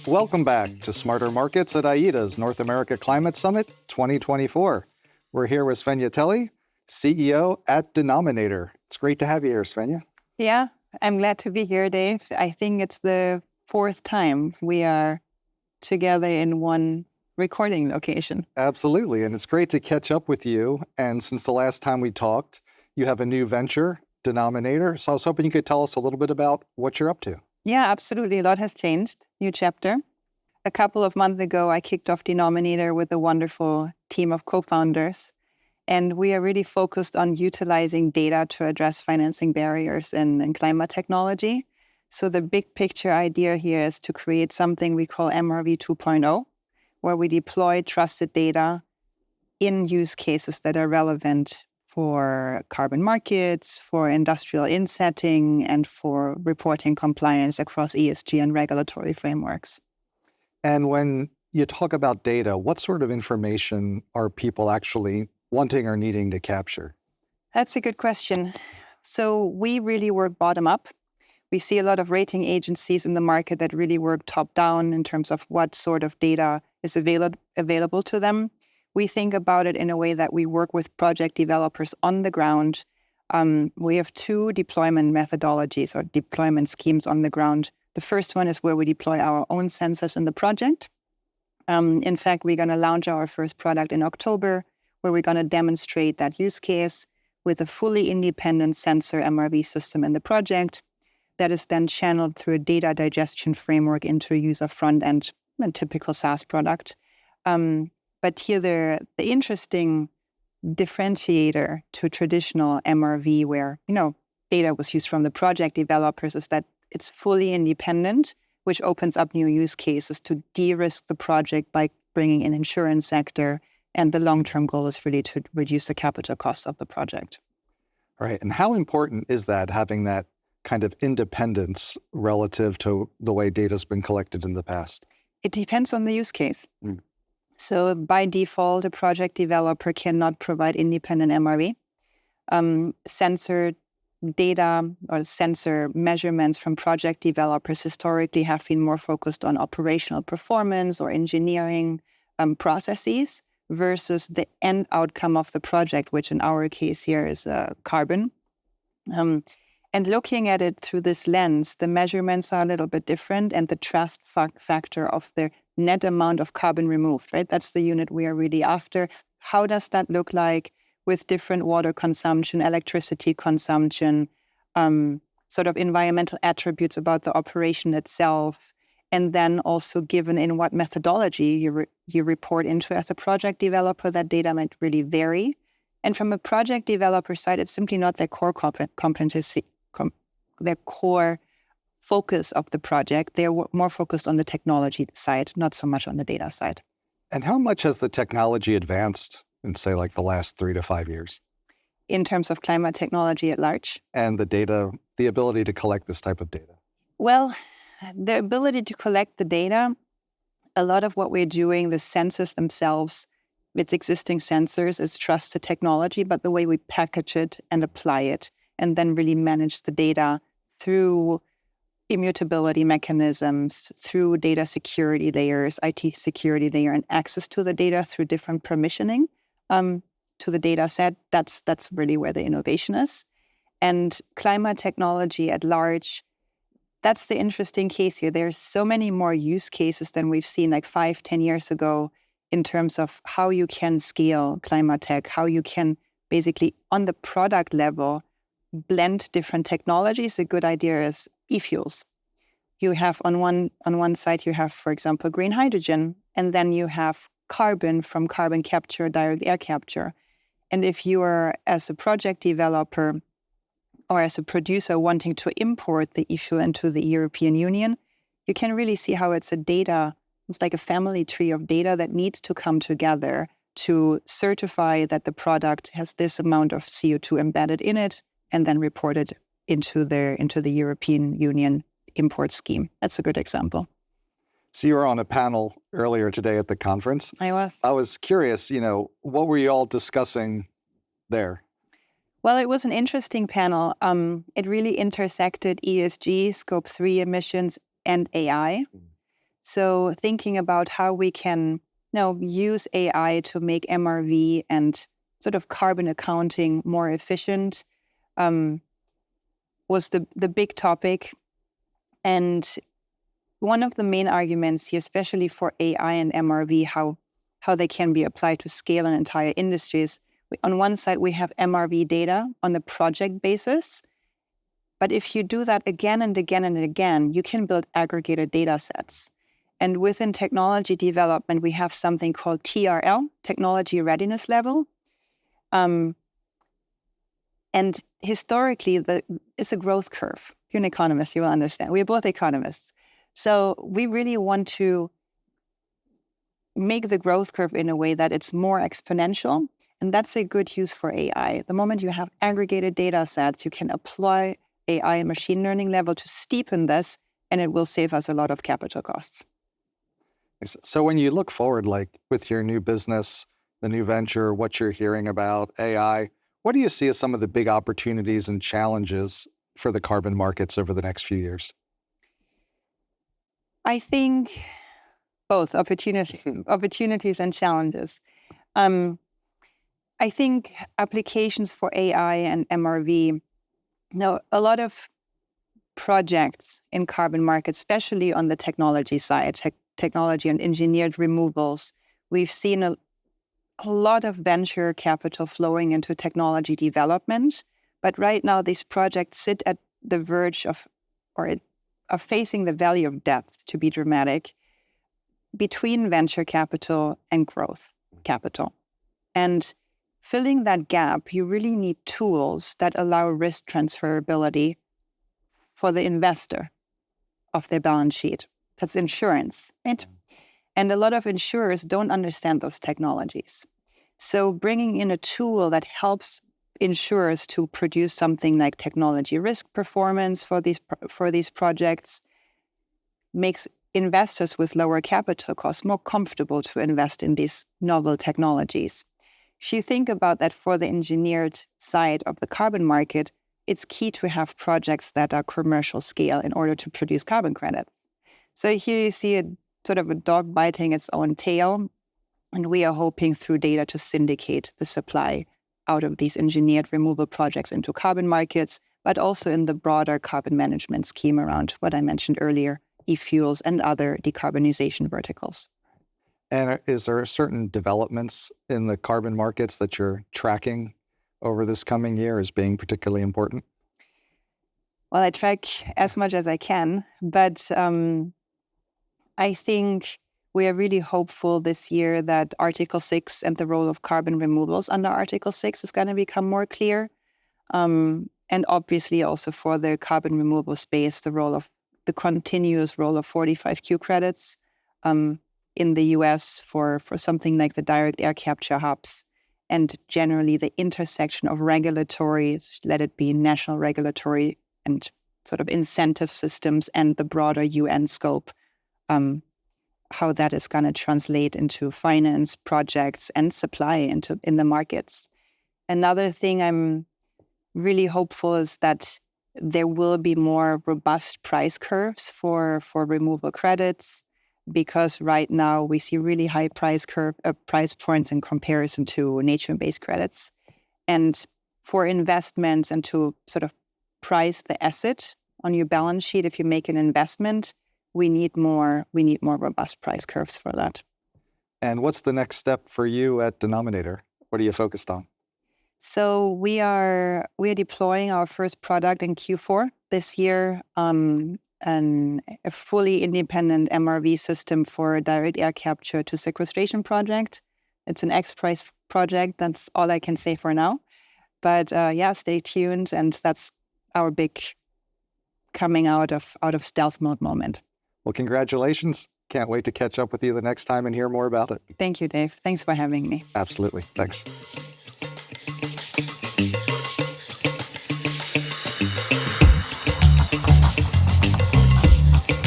Welcome back to Smarter Markets at IETA's North America Climate Summit 2024. We're here with Svenja Telle, CEO at Denominator. It's great to have you here, Svenja. Yeah, I'm glad to be here, Dave. I think it's the fourth time we are together in one recording location. Absolutely, and it's great to catch up with you. And since the last time we talked, you have a new venture, Denominator. So I was hoping you could tell us a little bit about what you're up to. Yeah, absolutely. A lot has changed. New chapter. A couple of months ago, I kicked off Denominator with a wonderful team of co-founders. And we are really focused on utilizing data to address financing barriers in climate technology. So the big picture idea here is to create something we call MRV 2.0, where we deploy trusted data in use cases that are relevant for carbon markets, for industrial insetting, and for reporting compliance across ESG and regulatory frameworks. And when you talk about data, what sort of information are people actually wanting or needing to capture? That's a good question. So we really work bottom up. We see a lot of rating agencies in the market that really work top down in terms of what sort of data is available to them. We think about it in a way that we work with project developers on the ground. We have two deployment methodologies or deployment schemes on the ground. The first one is where we deploy our own sensors in the project. In fact, we're going to launch our first product in October, where we're going to demonstrate that use case with a fully independent sensor MRV system in the project that is then channeled through a data digestion framework into a user front end, a typical SaaS product. But here, the interesting differentiator to traditional MRV, where data was used from the project developers, is that it's fully independent, which opens up new use cases to de-risk the project by bringing in insurance sector. And the long-term goal is really to reduce the capital costs of the project. Right. And how important is that, having that kind of independence relative to the way data's been collected in the past? It depends on the use case. So by default, a project developer cannot provide independent MRV. Sensor data or sensor measurements from project developers historically have been more focused on operational performance or engineering processes versus the end outcome of the project, which in our case here is carbon. And looking at it through this lens, the measurements are a little bit different, and the trust factor of the net amount of carbon removed, right? That's the unit we are really after. How does that look like with different water consumption, electricity consumption, sort of environmental attributes about the operation itself, and then also given in what methodology you report into as a project developer, that data might really vary. And from a project developer side, it's simply not their core competency, their core focus of the project. They're more focused on the technology side, not so much on the data side. And how much has the technology advanced in, say, like the last 3 to 5 years? In terms of climate technology at large? And the data, the ability to collect this type of data? Well, the ability to collect the data, a lot of what we're doing, the sensors themselves, with existing sensors, is trusted technology, but the way we package it and apply it and then really manage the data through immutability mechanisms, through data security layers, IT security layer, and access to the data through different permissioning to the data set, that's really where the innovation is. And climate technology at large, that's the interesting case here. There's so many more use cases than we've seen like 5-10 years ago in terms of how you can scale climate tech, how you can basically on the product level blend different technologies. A good idea is e-fuels. You have on one side, you have, for example, green hydrogen, and then you have carbon from carbon capture, direct air capture. And if you are, as a project developer or as a producer wanting to import the e-fuel into the European Union, you can really see how it's like a family tree of data that needs to come together to certify that the product has this amount of CO2 embedded in it and then report it into the European Union import scheme. That's a good example. So you were on a panel earlier today at the conference. I was. I was curious, what were you all discussing there? Well, it was an interesting panel. It really intersected ESG, Scope 3 emissions, and AI. So thinking about how we can use AI to make MRV and sort of carbon accounting more efficient was the big topic. And one of the main arguments here, especially for AI and MRV, how they can be applied to scale in entire industries. On one side, we have MRV data on the project basis. But if you do that again and again and again, you can build aggregated data sets. And within technology development, we have something called TRL, Technology Readiness Level. And historically, it's a growth curve. If you're an economist, you will understand. We're both economists. So we really want to make the growth curve in a way that it's more exponential. And that's a good use for AI. The moment you have aggregated data sets, you can apply AI and machine learning level to steepen this, and it will save us a lot of capital costs. So when you look forward, like with your new business, the new venture, what you're hearing about AI, what do you see as some of the big opportunities and challenges for the carbon markets over the next few years? I think both opportunities and challenges. I think applications for AI and MRV, a lot of projects in carbon markets, especially on the technology side, technology and engineered removals, we've seen a lot of venture capital flowing into technology development. But right now, these projects sit at the verge of facing the valley of death, to be dramatic, between venture capital and growth capital. And filling that gap, you really need tools that allow risk transferability for the investor of their balance sheet. That's insurance, right? And a lot of insurers don't understand those technologies. So bringing in a tool that helps insurers to produce something like technology risk performance for these projects makes investors with lower capital costs more comfortable to invest in these novel technologies. If you think about that for the engineered side of the carbon market, it's key to have projects that are commercial scale in order to produce carbon credits. So here you see a sort of a dog biting its own tail, and we are hoping through data to syndicate the supply out of these engineered removal projects into carbon markets, but also in the broader carbon management scheme around what I mentioned earlier, e-fuels and other decarbonization verticals. And is there certain developments in the carbon markets that you're tracking over this coming year as being particularly important? Well, I track as much as I can, but I think we are really hopeful this year that Article 6 and the role of carbon removals under Article 6 is going to become more clear. And obviously also for the carbon removal space, the continuous role of 45Q credits in the US for something like the direct air capture hubs, and generally the intersection of regulatory, let it be national regulatory and sort of incentive systems and the broader UN scope, how that is going to translate into finance, projects, and supply in the markets. Another thing I'm really hopeful is that there will be more robust price curves for removal credits, because right now we see really high price points in comparison to nature-based credits. And for investments and to sort of price the asset on your balance sheet, if you make an investment, we need more robust price curves for that. And what's the next step for you at Denominator? What are you focused on? So we are deploying our first product in Q4 this year, a fully independent MRV system for a direct air capture to sequestration project. It's an X-Prize project. That's all I can say for now. But stay tuned, and that's our big coming out of stealth mode moment. Well, congratulations. Can't wait to catch up with you the next time and hear more about it. Thank you, Dave. Thanks for having me. Absolutely. Thanks.